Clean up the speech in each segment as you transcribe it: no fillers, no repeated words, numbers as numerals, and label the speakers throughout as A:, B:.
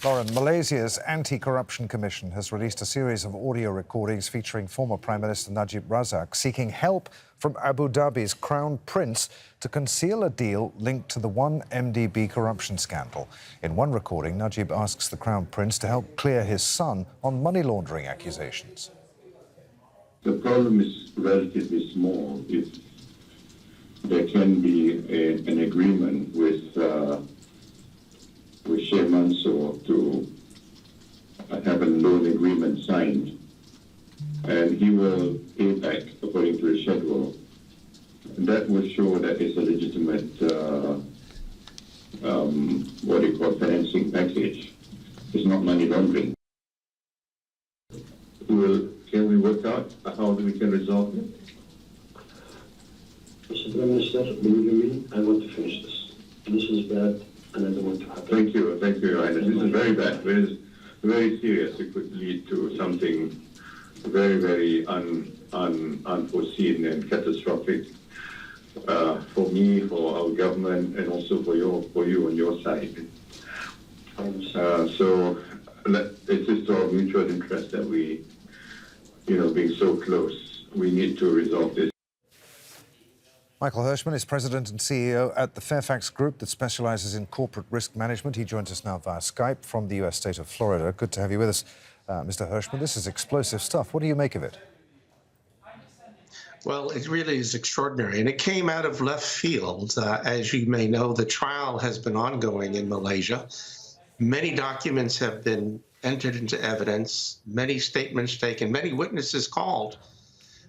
A: Lauren, Malaysia's Anti-Corruption Commission has released a series of audio recordings featuring former Prime Minister Najib Razak seeking help from Abu Dhabi's Crown Prince to conceal a deal linked to the 1MDB corruption scandal. In one recording, Najib asks the Crown Prince to help clear his son on money laundering accusations.
B: The problem is relatively small. If there can be an agreement with Hershman to have a loan agreement signed, and he will pay back according to the schedule. And that will show that it's a legitimate, what they call financing package. It's not money laundering. Can we work out how we can resolve it?
C: Mr. Prime Minister, believe me, I want to finish this. This is bad, and I don't want to happen.
B: Thank you, Your Highness. This is very bad. It is very serious. It could lead to something very, very unforeseen and catastrophic for me, for our government, and also for you on your side. So it is to our mutual interest that we, being so close, we need to resolve this.
A: Michael Hershman is President and CEO at the Fairfax Group that specialises in corporate risk management. He joins us now via Skype from the US state of Florida. Good to have you with us, Mr. Hershman. This is explosive stuff. What do you make of it?
D: Well, it really is extraordinary, and it came out of left field. As you may know, the trial has been ongoing in Malaysia. Many documents have been entered into evidence, many statements taken, many witnesses called,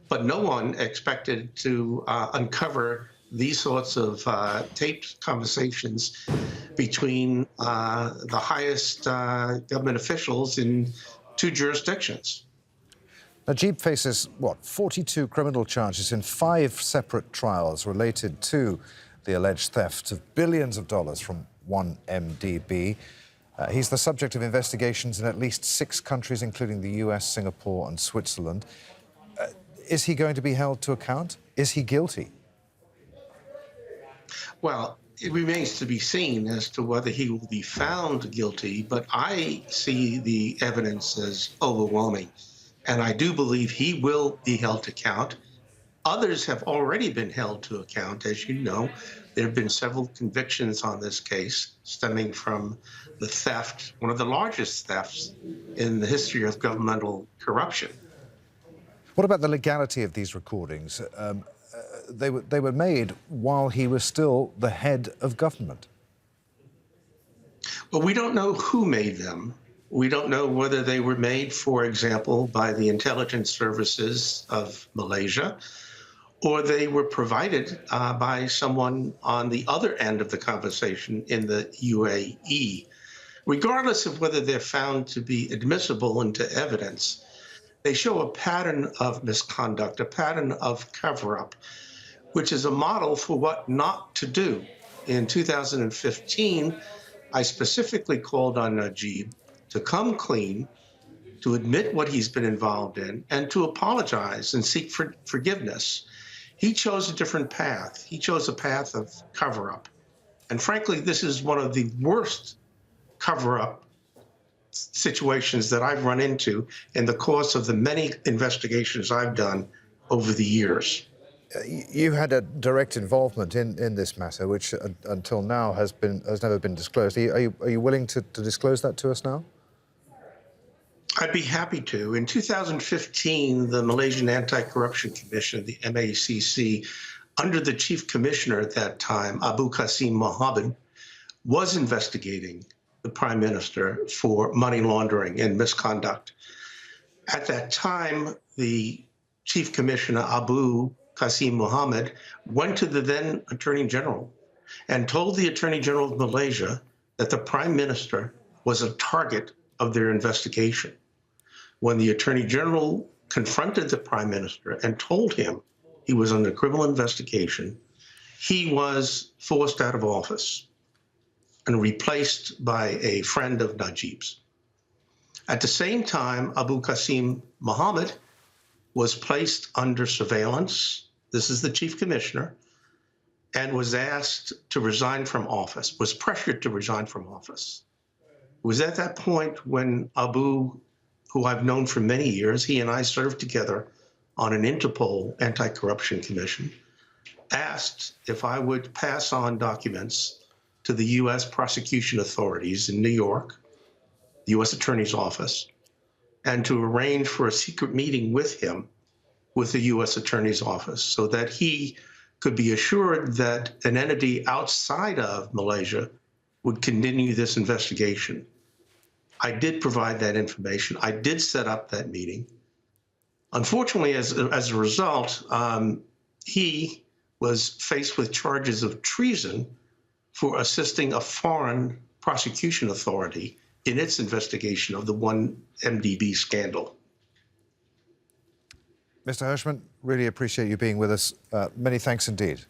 D: but no one expected to uncover these sorts of taped conversations between the highest government officials in two jurisdictions.
A: Najib faces, 42 criminal charges in 5 separate trials related to the alleged theft of billions of dollars from 1MDB. He's the subject of investigations in at least 6 countries, including the US, Singapore and Switzerland. Is he going to be held to account? Is he guilty?
D: Well, it remains to be seen as to whether he will be found guilty, but I see the evidence as overwhelming, and I do believe he will be held to account. Others have already been held to account. As you know, there have been several convictions on this case stemming from the theft, one of the largest thefts in the history of governmental corruption.
A: What about the legality of these recordings? They were made while he was still the head of government.
D: Well, we don't know who made them. We don't know whether they were made, for example, by the intelligence services of Malaysia, or they were provided by someone on the other end of the conversation in the UAE. Regardless of whether they're found to be admissible into evidence, they show a pattern of misconduct, a pattern of cover-up, which is a model for what not to do. In 2015, I specifically called on Najib to come clean, to admit what he's been involved in, and to apologize and seek forgiveness. He chose a different path. He chose a path of cover-up. And frankly, this is one of the worst cover-up situations that I've run into in the course of the many investigations I've done over the years.
A: You had a direct involvement in this matter, which until now has never been disclosed. Are you willing to disclose that to us now?
D: I'd be happy to. In 2015, the Malaysian Anti-Corruption Commission, the MACC, under the chief commissioner at that time, Abu Qasim Mohammed, was investigating the prime minister for money laundering and misconduct. At that time, the chief commissioner, Abu Qasim Mohammed, went to the then attorney general and told the attorney general of Malaysia that the prime minister was a target of their investigation. When the attorney general confronted the prime minister and told him he was under criminal investigation, he was forced out of office and replaced by a friend of Najib's. At the same time, Abu Qasim Mohammed was placed under surveillance. This is the chief commissioner, and was asked to resign from office, was pressured to resign from office. It was at that point when Abu, who I've known for many years, he and I served together on an Interpol anti-corruption commission, asked if I would pass on documents to the U.S. prosecution authorities in New York, the U.S. Attorney's Office, and to arrange for a secret meeting with him with the U.S. Attorney's Office so that he could be assured that an entity outside of Malaysia would continue this investigation. I did provide that information. I did set up that meeting. Unfortunately, as a result, he was faced with charges of treason for assisting a foreign prosecution authority in its investigation of the 1MDB scandal.
A: Mr. Hershman, really appreciate you being with us. Many thanks indeed.